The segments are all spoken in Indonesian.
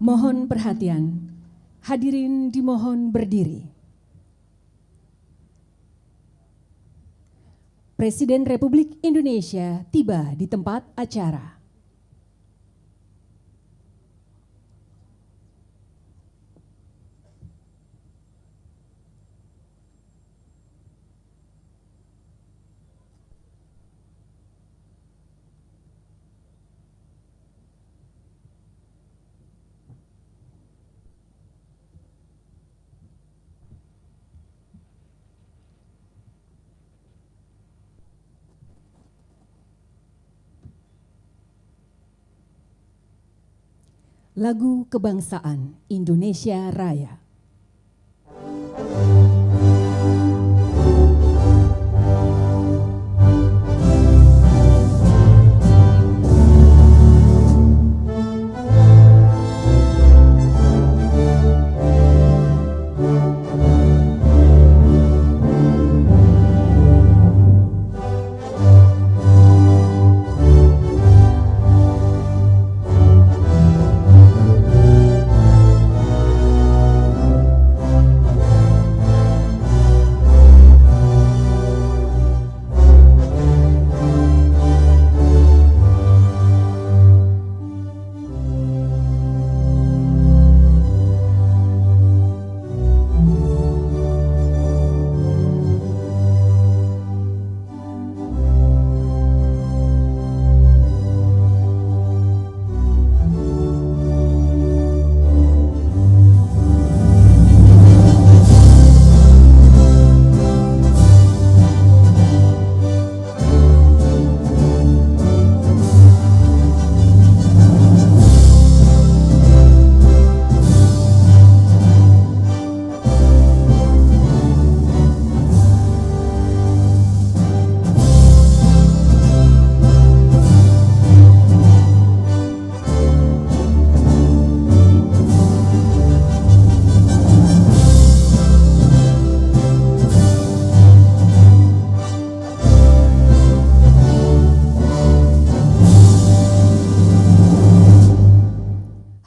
Mohon perhatian, hadirin dimohon berdiri. Presiden Republik Indonesia tiba di tempat acara. Lagu Kebangsaan Indonesia Raya.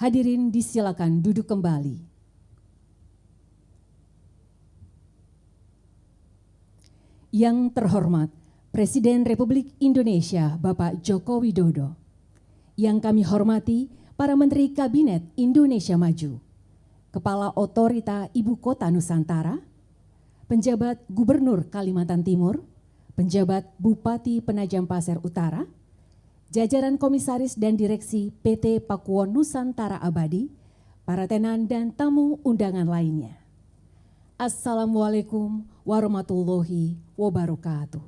Hadirin disilakan duduk kembali. Yang terhormat Presiden Republik Indonesia Bapak Joko Widodo, yang kami hormati para Menteri Kabinet Indonesia Maju, Kepala Otorita Ibu Kota Nusantara, penjabat Gubernur Kalimantan Timur, penjabat Bupati Penajam Pasir Utara, jajaran komisaris dan direksi PT Pakuwon Nusantara Abadi, para tenan dan tamu undangan lainnya. Assalamualaikum warahmatullahi wabarakatuh.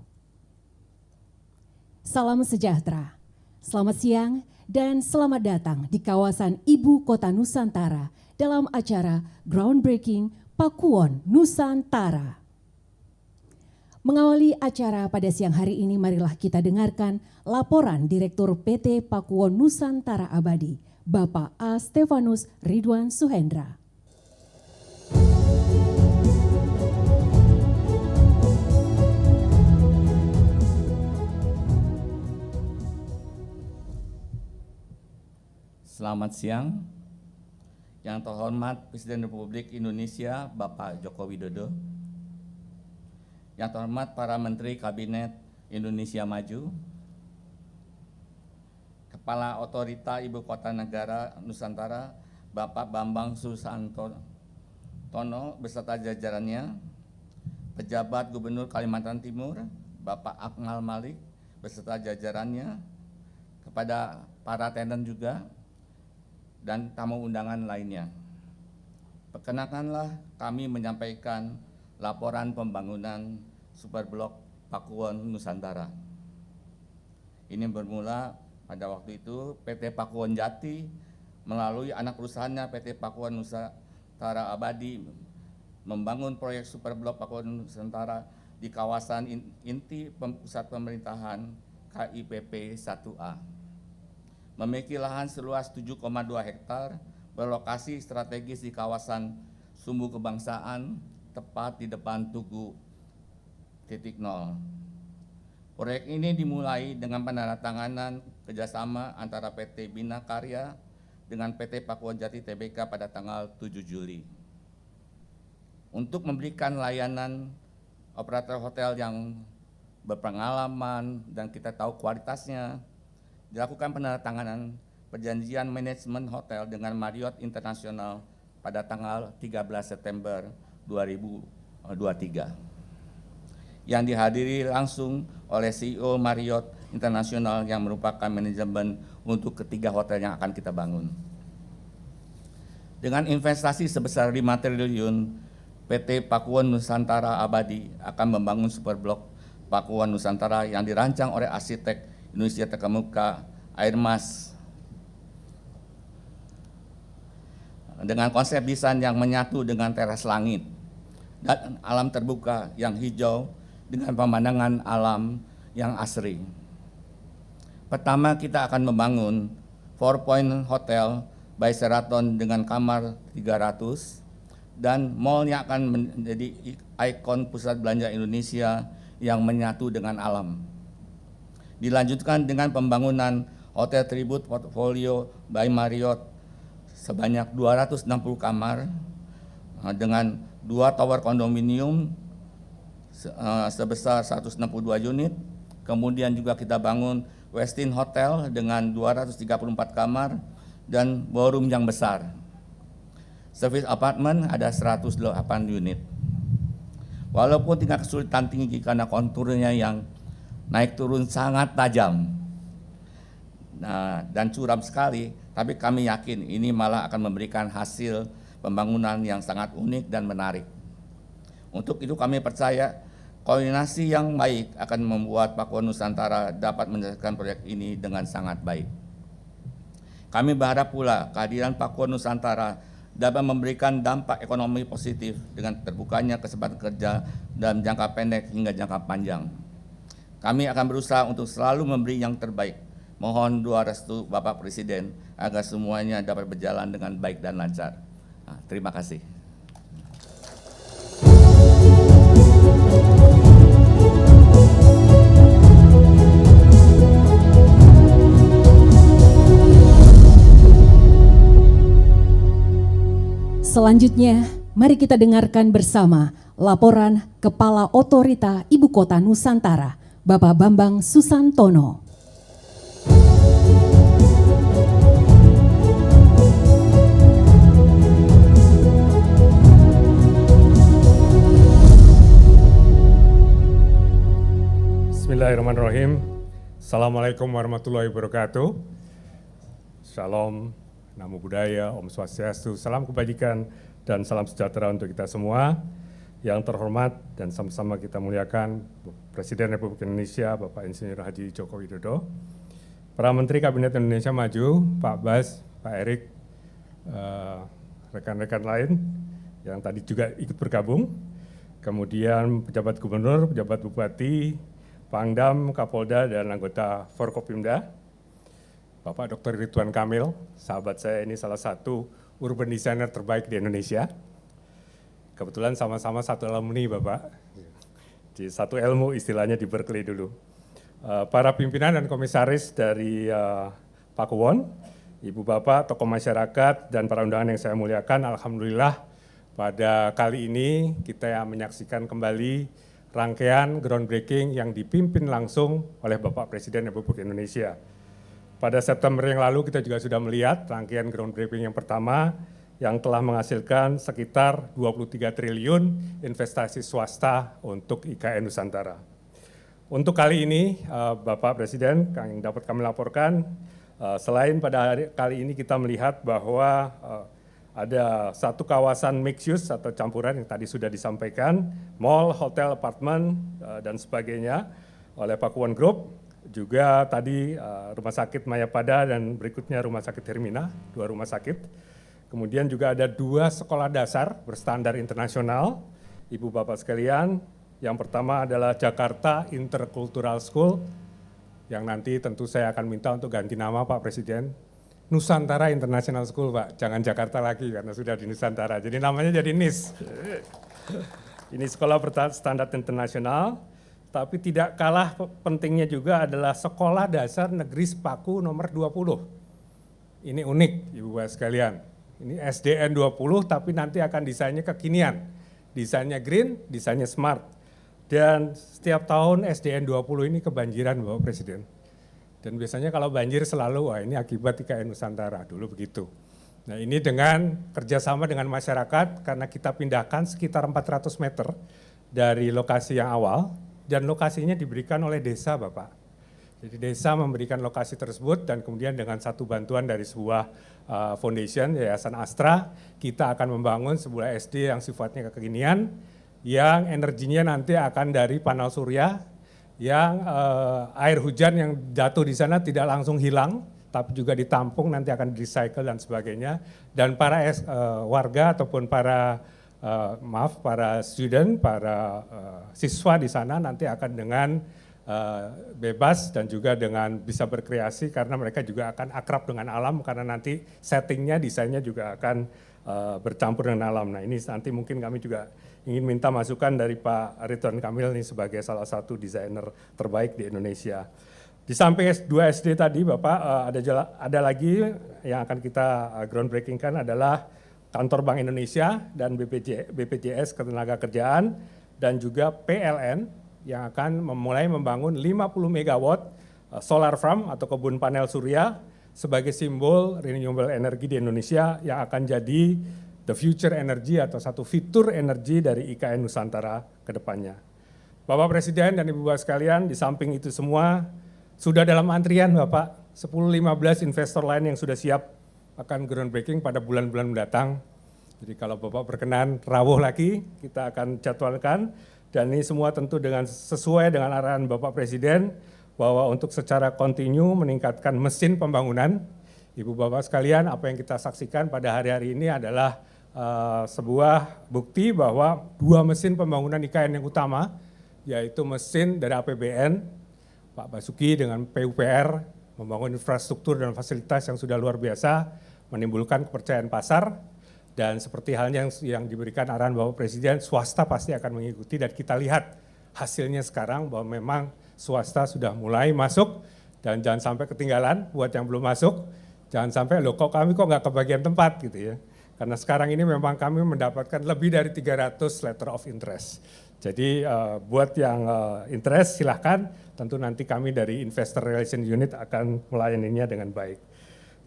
Salam sejahtera, selamat siang dan selamat datang di kawasan Ibu Kota Nusantara dalam acara Groundbreaking Pakuwon Nusantara. Mengawali acara pada siang hari ini, marilah kita dengarkan laporan Direktur PT Pakuwon Nusantara Abadi, Bapak A. Stefanus Ridwan Suhendra. Selamat siang. Yang terhormat Presiden Republik Indonesia Bapak Joko Widodo, yang terhormat para Menteri Kabinet Indonesia Maju, Kepala Otorita Ibu Kota Negara Nusantara Bapak Bambang Susantono beserta jajarannya, Pejabat Gubernur Kalimantan Timur Bapak Akmal Malik beserta jajarannya, kepada para tenen juga, dan tamu undangan lainnya. Perkenankanlah kami menyampaikan laporan pembangunan Superblok Pakuwon Nusantara. Ini bermula pada waktu itu PT Pakuwon Jati melalui anak perusahaannya PT Pakuwon Nusantara Abadi membangun proyek Superblok Pakuwon Nusantara di kawasan inti pusat pemerintahan KIPP 1A. Memiliki lahan seluas 7,2 hektar, berlokasi strategis di kawasan Sumbu Kebangsaan, tepat di depan Tugu titik nol. Proyek ini dimulai dengan penandatanganan kerjasama antara PT Bina Karya dengan PT Pakuwon Jati Tbk pada tanggal 7 Juli. Untuk memberikan layanan operator hotel yang berpengalaman dan kita tahu kualitasnya, dilakukan penandatanganan perjanjian manajemen hotel dengan Marriott International pada tanggal 13 September 2023 yang dihadiri langsung oleh CEO Marriott International yang merupakan manajemen untuk ketiga hotel yang akan kita bangun. Dengan investasi sebesar 5 triliun, PT Pakuwon Nusantara Abadi akan membangun Superblok Pakuwon Nusantara yang dirancang oleh arsitek Indonesia terkemuka Airmas dengan konsep desain yang menyatu dengan teras langit dan alam terbuka yang hijau dengan pemandangan alam yang asri. Pertama, kita akan membangun 4-point hotel by Sheraton dengan kamar 300 dan mall yang akan menjadi ikon pusat belanja Indonesia yang menyatu dengan alam. Dilanjutkan dengan pembangunan hotel tribute portfolio by Marriott sebanyak 260 kamar dengan 2 tower kondominium sebesar 162 unit. Kemudian juga kita bangun Westin Hotel dengan 234 kamar dan ballroom yang besar. Service apartment ada 108 unit. Walaupun tingkat kesulitan tinggi karena konturnya yang naik turun sangat tajam dan curam sekali, tapi kami yakin ini malah akan memberikan hasil pembangunan yang sangat unik dan menarik. Untuk itu kami percaya koordinasi yang baik akan membuat Pakuwon Nusantara dapat menyelesaikan proyek ini dengan sangat baik. Kami berharap pula kehadiran Pakuwon Nusantara dapat memberikan dampak ekonomi positif dengan terbukanya kesempatan kerja dalam jangka pendek hingga jangka panjang. Kami akan berusaha untuk selalu memberi yang terbaik. Mohon doa restu Bapak Presiden agar semuanya dapat berjalan dengan baik dan lancar. Terima kasih. Selanjutnya, mari kita dengarkan bersama laporan Kepala Otorita Ibu Kota Nusantara, Bapak Bambang Susantono. Bismillahirrahmanirrahim. Assalamualaikum warahmatullahi wabarakatuh. Shalom, Namo Buddhaya, Om Swastiastu, salam kebajikan dan salam sejahtera untuk kita semua. Yang terhormat dan sama-sama kita muliakan Presiden Republik Indonesia Bapak Insinyur Haji Joko Widodo, para Menteri Kabinet Indonesia Maju, Pak Bas, Pak Erik, rekan-rekan lain yang tadi juga ikut bergabung, kemudian pejabat gubernur, pejabat bupati, Pangdam, Kapolda, dan anggota Forkopimda, Bapak Dr. Ridwan Kamil, sahabat saya ini salah satu urban designer terbaik di Indonesia. Kebetulan sama-sama satu alumni Bapak, di satu ilmu istilahnya di Berkeley dulu. Para pimpinan dan komisaris dari Pakuwon, Ibu Bapak, tokoh masyarakat, dan para undangan yang saya muliakan, alhamdulillah pada kali ini kita menyaksikan kembali rangkaian groundbreaking yang dipimpin langsung oleh Bapak Presiden Republik Indonesia. Pada September yang lalu kita juga sudah melihat rangkaian groundbreaking yang pertama yang telah menghasilkan sekitar 23 triliun investasi swasta untuk IKN Nusantara. Untuk kali ini, Bapak Presiden yang dapat kami laporkan, selain pada kali ini kita melihat bahwa ada satu kawasan mixed use atau campuran yang tadi sudah disampaikan, mall, hotel, apartemen, dan sebagainya oleh Pakuwon Group, juga tadi Rumah Sakit Mayapada dan berikutnya Rumah Sakit Hermina, 2 rumah sakit. Kemudian juga ada 2 sekolah dasar berstandar internasional, Ibu Bapak sekalian. Yang pertama adalah Jakarta Intercultural School, yang nanti tentu saya akan minta untuk ganti nama Pak Presiden, Nusantara International School Pak, jangan Jakarta lagi karena sudah di Nusantara, jadi namanya jadi NIS. Ini sekolah berstandar internasional, tapi tidak kalah pentingnya juga adalah Sekolah Dasar Negeri Sepaku nomor 20. Ini unik Ibu Bapak sekalian. Ini SDN 20 tapi nanti akan desainnya kekinian. Desainnya green, desainnya smart. Dan setiap tahun SDN 20 ini kebanjiran Bapak Presiden. Dan biasanya kalau banjir selalu, wah ini akibat IKN Nusantara, dulu begitu. Nah ini dengan kerjasama dengan masyarakat karena kita pindahkan sekitar 400 meter dari lokasi yang awal dan lokasinya diberikan oleh desa Bapak. Jadi desa memberikan lokasi tersebut dan kemudian dengan satu bantuan dari sebuah foundation, Yayasan Astra, kita akan membangun sebuah SD yang sifatnya kekinian, yang energinya nanti akan dari panel surya, yang air hujan yang jatuh di sana tidak langsung hilang, tapi juga ditampung, nanti akan di-recycle dan sebagainya. Dan para warga ataupun para student, para siswa di sana nanti akan dengan bebas dan juga dengan bisa berkreasi karena mereka juga akan akrab dengan alam karena nanti settingnya, desainnya juga akan bercampur dengan alam. Nah ini nanti mungkin kami juga ingin minta masukan dari Pak Ridwan Kamil nih sebagai salah satu desainer terbaik di Indonesia. Di samping 2 SD tadi Bapak, ada lagi yang akan kita groundbreaking kan adalah Kantor Bank Indonesia dan BPJS Ketenagakerjaan dan juga PLN yang akan memulai membangun 50 megawatt solar farm atau kebun panel surya sebagai simbol renewable energy di Indonesia yang akan jadi the future energy atau satu fitur energi dari IKN Nusantara ke depannya. Bapak Presiden dan Ibu Bapak sekalian, di samping itu semua sudah dalam antrian Bapak, 10-15 investor lain yang sudah siap akan groundbreaking pada bulan-bulan mendatang. Jadi kalau Bapak berkenan rawuh lagi, kita akan jadwalkan. Dan ini semua tentu sesuai dengan arahan Bapak Presiden bahwa untuk secara kontinu meningkatkan mesin pembangunan. Ibu Bapak sekalian, apa yang kita saksikan pada hari-hari ini adalah sebuah bukti bahwa 2 mesin pembangunan IKN yang utama, yaitu mesin dari APBN, Pak Basuki dengan PUPR, membangun infrastruktur dan fasilitas yang sudah luar biasa, menimbulkan kepercayaan pasar. Dan seperti halnya yang diberikan arahan Bapak Presiden, swasta pasti akan mengikuti dan kita lihat hasilnya sekarang bahwa memang swasta sudah mulai masuk dan jangan sampai ketinggalan buat yang belum masuk, jangan sampai loh kok kami kok nggak kebagian tempat gitu ya. Karena sekarang ini memang kami mendapatkan lebih dari 300 letter of interest. Jadi buat yang interest silahkan, tentu nanti kami dari Investor Relation Unit akan melayaninya dengan baik.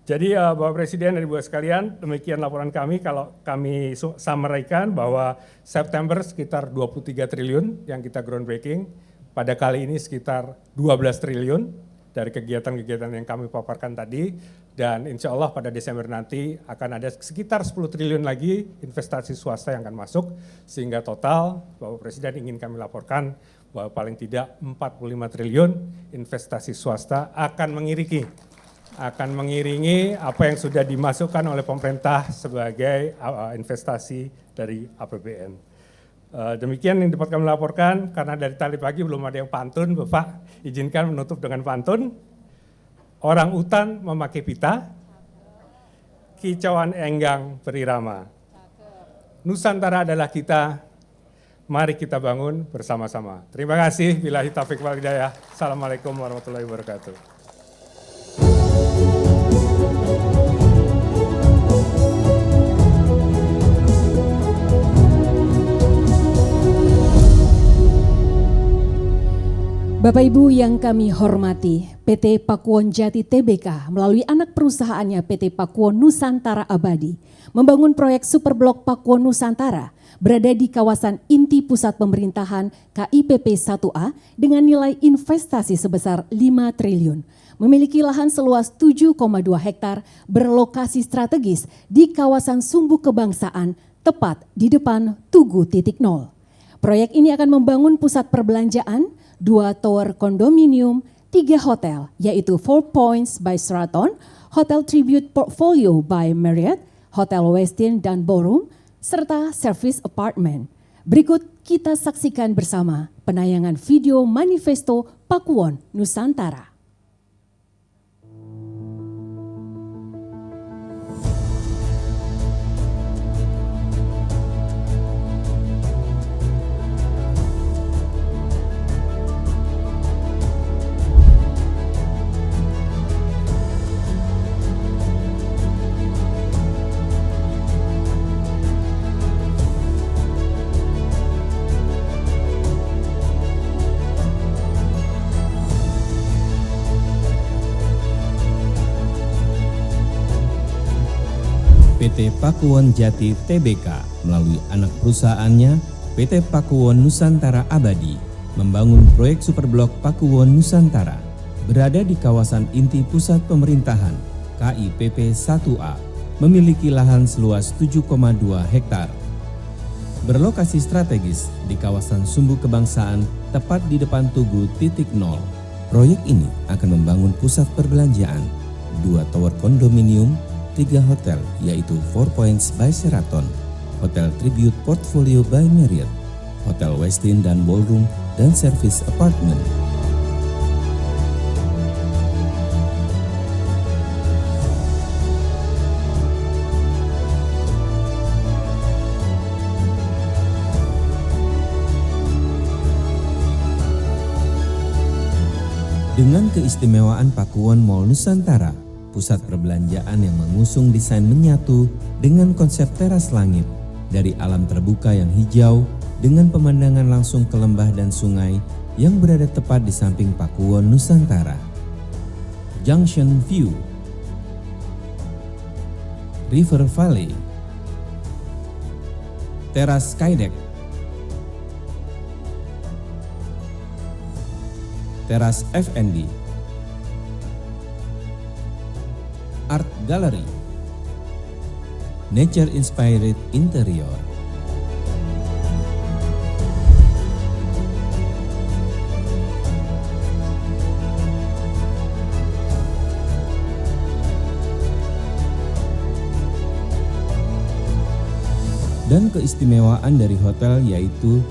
Jadi Bapak Presiden dan Ibu sekalian, demikian laporan kami. Kalau kami summary-kan bahwa September sekitar 23 triliun yang kita groundbreaking, pada kali ini sekitar 12 triliun dari kegiatan-kegiatan yang kami paparkan tadi, dan insya Allah pada Desember nanti akan ada sekitar 10 triliun lagi investasi swasta yang akan masuk, sehingga total Bapak Presiden ingin kami laporkan bahwa paling tidak 45 triliun investasi swasta akan mengiringi apa yang sudah dimasukkan oleh pemerintah sebagai investasi dari APBN. Demikian yang dapat kami laporkan, karena dari tadi pagi belum ada yang pantun, Bapak izinkan menutup dengan pantun. Orang utan memakai pita, kicauan enggang berirama. Nusantara adalah kita, mari kita bangun bersama-sama. Terima kasih, billahi taufiq wal hidayah. Assalamualaikum warahmatullahi wabarakatuh. Bapak Ibu yang kami hormati, PT Pakuwon Jati Tbk melalui anak perusahaannya PT Pakuwon Nusantara Abadi membangun proyek Superblok Pakuwon Nusantara berada di kawasan inti pusat pemerintahan KIPP 1A dengan nilai investasi sebesar 5 triliun. Memiliki lahan seluas 7,2 hektar berlokasi strategis di kawasan Sumbu Kebangsaan tepat di depan Tugu Titik Nol. Proyek ini akan membangun pusat perbelanjaan, 2 tower kondominium, 3 hotel, yaitu 4 Points by Sheraton, Hotel Tribute Portfolio by Marriott, Hotel Westin dan Ballroom, serta service apartment. Berikut kita saksikan bersama penayangan video manifesto Pakuwon Nusantara. PT Pakuwon Jati Tbk melalui anak perusahaannya PT Pakuwon Nusantara Abadi membangun proyek Superblok Pakuwon Nusantara berada di kawasan inti pusat pemerintahan KIPP 1A, memiliki lahan seluas 7,2 hektar. Berlokasi strategis di kawasan Sumbu Kebangsaan tepat di depan Tugu Titik Nol. Proyek ini akan membangun pusat perbelanjaan, 2 tower kondominium, 3 hotel yaitu 4 Points by Sheraton, Hotel Tribute Portfolio by Marriott, Hotel Westin dan Ballroom, dan service apartment. Dengan keistimewaan Pakuwon Mall Nusantara, pusat perbelanjaan yang mengusung desain menyatu dengan konsep teras langit dari alam terbuka yang hijau dengan pemandangan langsung ke lembah dan sungai yang berada tepat di samping Pakuwon Nusantara. Junction View, River Valley, Teras Skydeck, Teras F&B, Art Gallery, Nature Inspired Interior. Dan keistimewaan dari hotel yaitu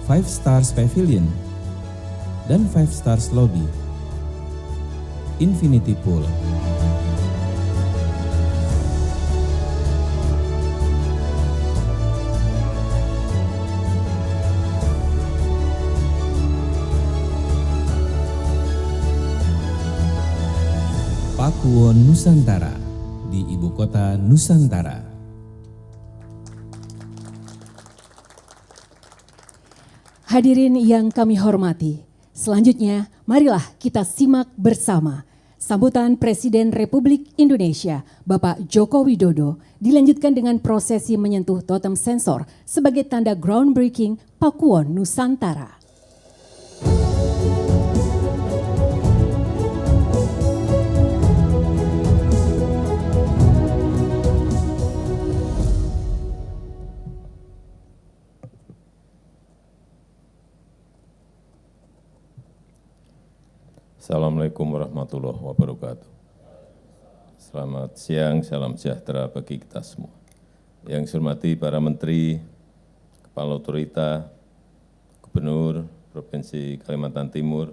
5 Stars Pavilion dan 5 Stars Lobby, Infinity Pool. Pakuwon Nusantara di ibu kota Nusantara. Hadirin yang kami hormati, selanjutnya marilah kita simak bersama sambutan Presiden Republik Indonesia Bapak Joko Widodo dilanjutkan dengan prosesi menyentuh totem sensor sebagai tanda groundbreaking Pakuwon Nusantara. Assalamualaikum warahmatullahi wabarakatuh. Selamat siang, salam sejahtera bagi kita semua. Yang saya hormati para Menteri, Kepala Otorita, Gubernur Provinsi Kalimantan Timur,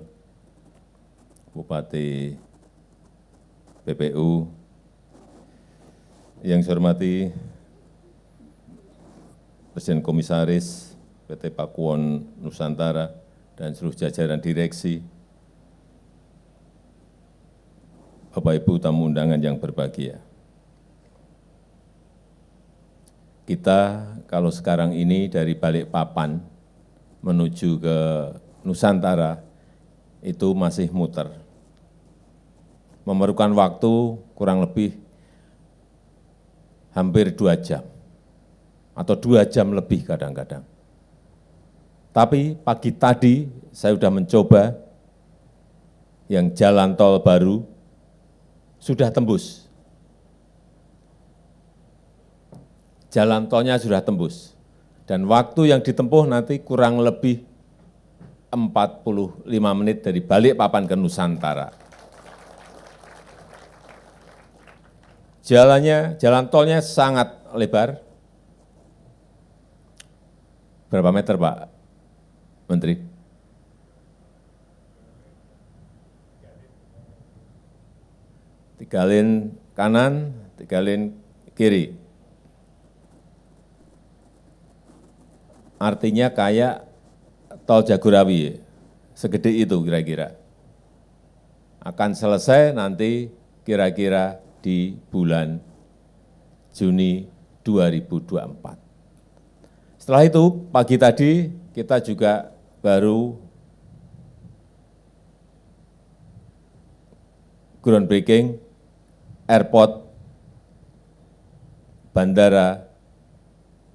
Bupati PPU, yang saya hormati Presiden Komisaris PT Pakuwon Nusantara dan seluruh jajaran direksi, Bapak Ibu tamu undangan yang berbahagia. Kita kalau sekarang ini dari Balikpapan menuju ke Nusantara, itu masih muter. Memerlukan waktu kurang lebih hampir 2 jam, atau 2 jam lebih kadang-kadang. Tapi pagi tadi saya sudah mencoba yang jalan tol baru, sudah tembus. Jalan tolnya sudah tembus. Dan waktu yang ditempuh nanti kurang lebih 45 menit dari Balikpapan ke Nusantara. Jalan tolnya sangat lebar. Berapa meter, Pak Menteri? Tiga lane kanan, 3 lane kiri. Artinya kayak tol Jagorawi, segede itu kira-kira. Akan selesai nanti kira-kira di bulan Juni 2024. Setelah itu, pagi tadi kita juga baru groundbreaking airport Bandara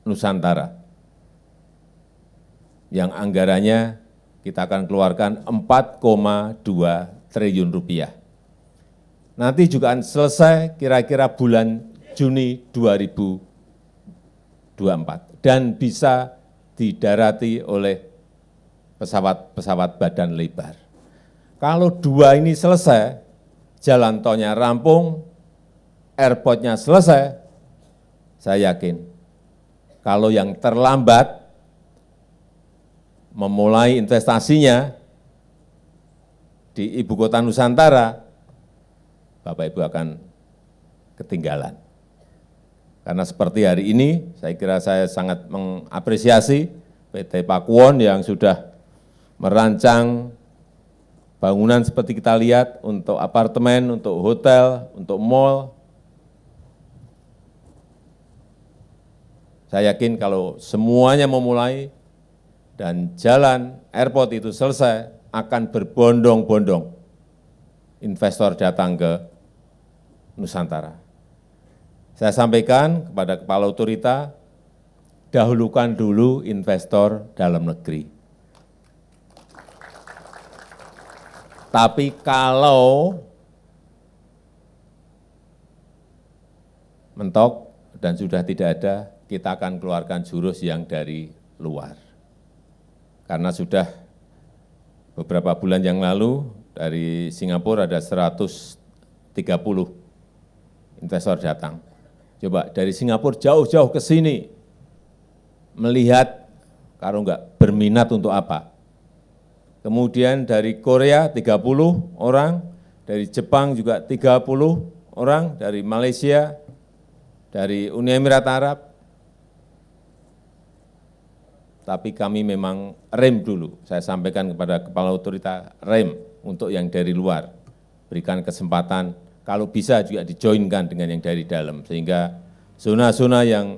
Nusantara, yang anggarannya kita akan keluarkan 4,2 triliun rupiah. Nanti juga akan selesai kira-kira bulan Juni 2024 dan bisa didarati oleh pesawat-pesawat badan lebar. Kalau 2 ini selesai, jalan tolnya rampung, airportnya selesai, saya yakin kalau yang terlambat memulai investasinya di ibu kota Nusantara, Bapak Ibu akan ketinggalan. Karena seperti hari ini, saya kira saya sangat mengapresiasi PT Pakuwon yang sudah merancang bangunan seperti kita lihat untuk apartemen, untuk hotel, untuk mall. Saya yakin kalau semuanya memulai dan jalan airport itu selesai, akan berbondong-bondong investor datang ke Nusantara. Saya sampaikan kepada Kepala Otorita, dahulukan dulu investor dalam negeri. Tapi kalau mentok dan sudah tidak ada, kita akan keluarkan jurus yang dari luar. Karena sudah beberapa bulan yang lalu dari Singapura ada 130 investor datang. Coba dari Singapura jauh-jauh ke sini melihat, kalau enggak berminat untuk apa. Kemudian dari Korea 30 orang, dari Jepang juga 30 orang, dari Malaysia, dari Uni Emirat Arab. Tapi kami memang rem dulu. Saya sampaikan kepada Kepala Otorita, rem untuk yang dari luar. Berikan kesempatan, kalau bisa juga dijoinkan dengan yang dari dalam. Sehingga zona-zona yang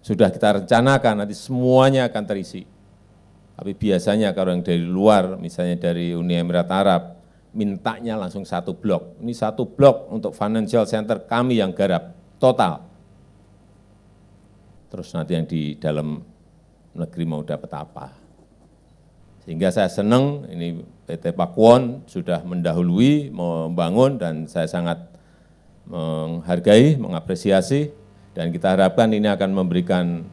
sudah kita rencanakan nanti semuanya akan terisi. Tapi biasanya kalau yang dari luar, misalnya dari Uni Emirat Arab, mintanya langsung 1 blok. Ini 1 blok untuk financial center kami yang garap, total. Terus nanti yang di dalam negeri mau dapat apa. Sehingga saya senang ini PT Pakuwon sudah mendahului membangun dan saya sangat menghargai, mengapresiasi dan kita harapkan ini akan memberikan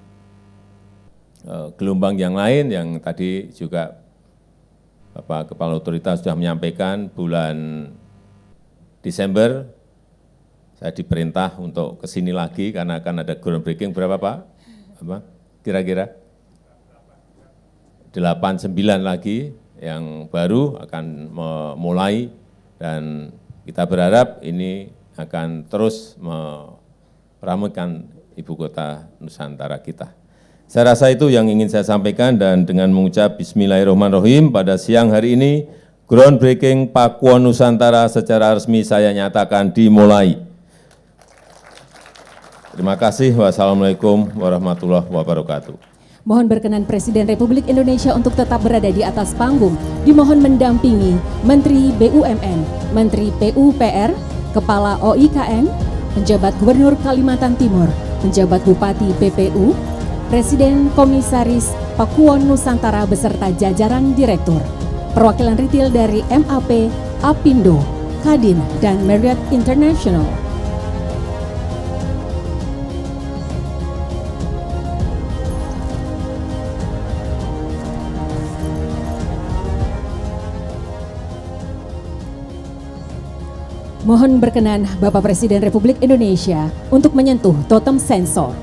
gelombang yang lain yang tadi juga Bapak Kepala Otorita sudah menyampaikan bulan Desember saya diperintah untuk ke sini lagi karena akan ada groundbreaking berapa Pak? Apa? Kira-kira 8-9 lagi yang baru akan memulai dan kita berharap ini akan terus meramaikan ibu kota Nusantara kita. Saya rasa itu yang ingin saya sampaikan dan dengan mengucap Bismillahirrahmanirrahim pada siang hari ini groundbreaking Pakuwon Nusantara secara resmi saya nyatakan dimulai. Terima kasih. Wassalamualaikum warahmatullahi wabarakatuh. Mohon berkenan Presiden Republik Indonesia untuk tetap berada di atas panggung. Dimohon mendampingi Menteri BUMN, Menteri PUPR, Kepala OIKN, penjabat Gubernur Kalimantan Timur, penjabat Bupati PPU, Presiden Komisaris Pakuwon Nusantara beserta jajaran direktur, perwakilan retail dari MAP, Apindo, Kadin, dan Marriott International. Mohon berkenan Bapak Presiden Republik Indonesia untuk menyentuh totem sensor.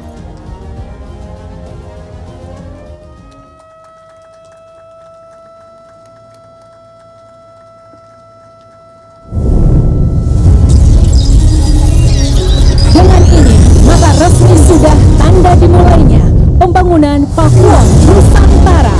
Dengan ini, maka resmi sudah tanda dimulainya pembangunan Pakuwon Nusantara.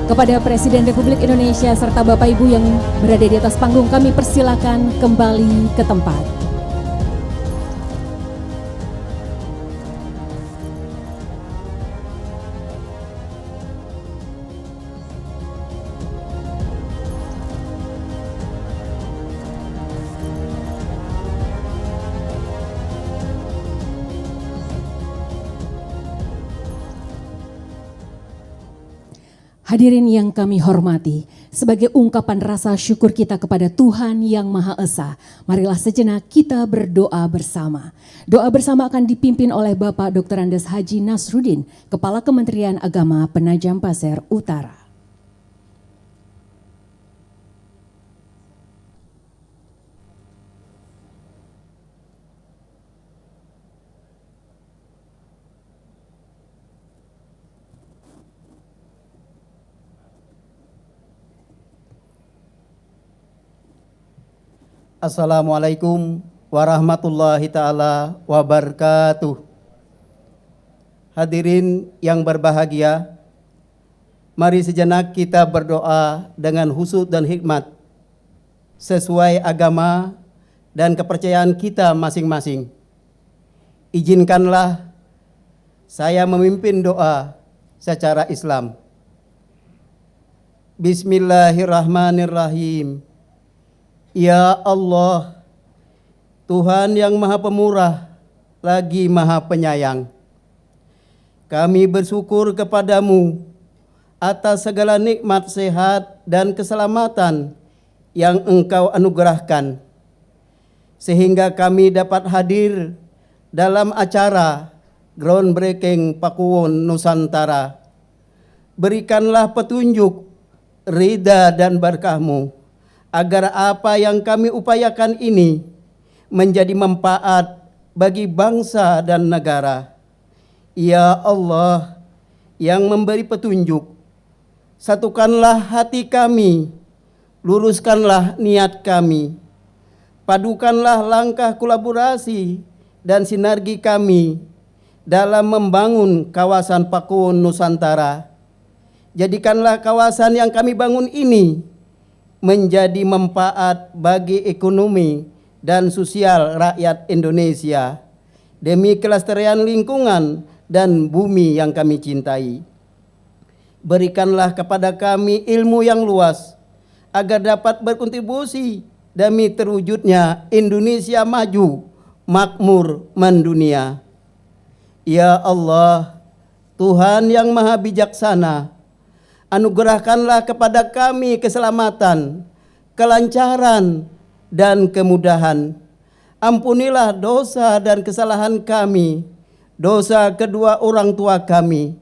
Kepada Presiden Republik Indonesia serta Bapak Ibu yang berada di atas panggung, kami persilakan kembali ke tempat. Hadirin yang kami hormati, sebagai ungkapan rasa syukur kita kepada Tuhan yang Maha Esa, marilah sejenak kita berdoa bersama. Doa bersama akan dipimpin oleh Bapak Dr. Andes Haji Nasruddin, Kepala Kementerian Agama Penajam Pasir Utara. Assalamualaikum warahmatullahi ta'ala wabarakatuh. Hadirin yang berbahagia, mari sejenak kita berdoa dengan khusyuk dan hikmat sesuai agama dan kepercayaan kita masing-masing. Izinkanlah saya memimpin doa secara Islam. Bismillahirrahmanirrahim. Ya Allah, Tuhan yang Maha Pemurah lagi Maha Penyayang, kami bersyukur kepadamu atas segala nikmat sehat dan keselamatan yang Engkau anugerahkan, sehingga kami dapat hadir dalam acara groundbreaking Pakuwon Nusantara. Berikanlah petunjuk, ridha dan berkah-Mu, agar apa yang kami upayakan ini menjadi manfaat bagi bangsa dan negara. Ya Allah yang memberi petunjuk, satukanlah hati kami, luruskanlah niat kami, padukanlah langkah kolaborasi dan sinergi kami dalam membangun kawasan Pakuwon Nusantara. Jadikanlah kawasan yang kami bangun ini menjadi manfaat bagi ekonomi dan sosial rakyat Indonesia demi kelestarian lingkungan dan bumi yang kami cintai. Berikanlah kepada kami ilmu yang luas, agar dapat berkontribusi demi terwujudnya Indonesia maju, makmur, mendunia. Ya Allah, Tuhan yang maha bijaksana, anugerahkanlah kepada kami keselamatan, kelancaran, dan kemudahan. Ampunilah dosa dan kesalahan kami, dosa kedua orang tua kami,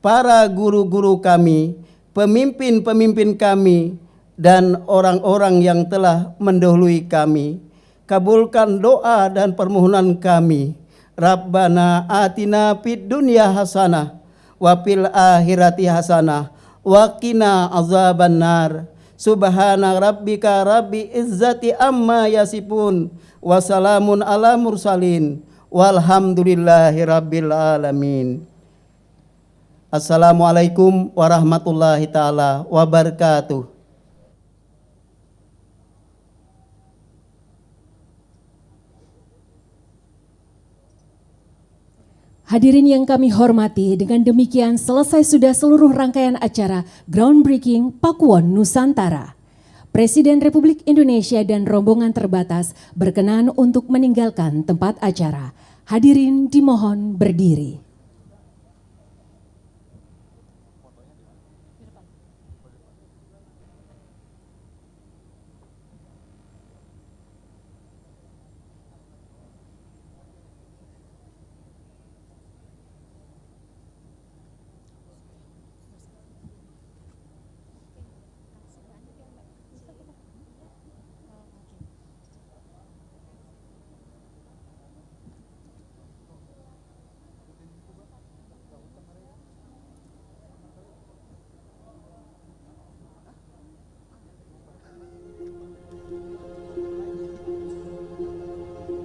para guru-guru kami, pemimpin-pemimpin kami, dan orang-orang yang telah mendahului kami. Kabulkan doa dan permohonan kami. Rabbana atina fid dunya hasanah wa fil akhirati hasanah wa qina azabannar. Subhana rabbika rabbi izzati amma yasifun wa salamun ala mursalin walhamdulillahi rabbil alamin. Assalamualaikum warahmatullahi taala wabarakatuh. Hadirin yang kami hormati, dengan demikian selesai sudah seluruh rangkaian acara Groundbreaking Pakuwon Nusantara. Presiden Republik Indonesia dan rombongan terbatas berkenan untuk meninggalkan tempat acara. Hadirin dimohon berdiri.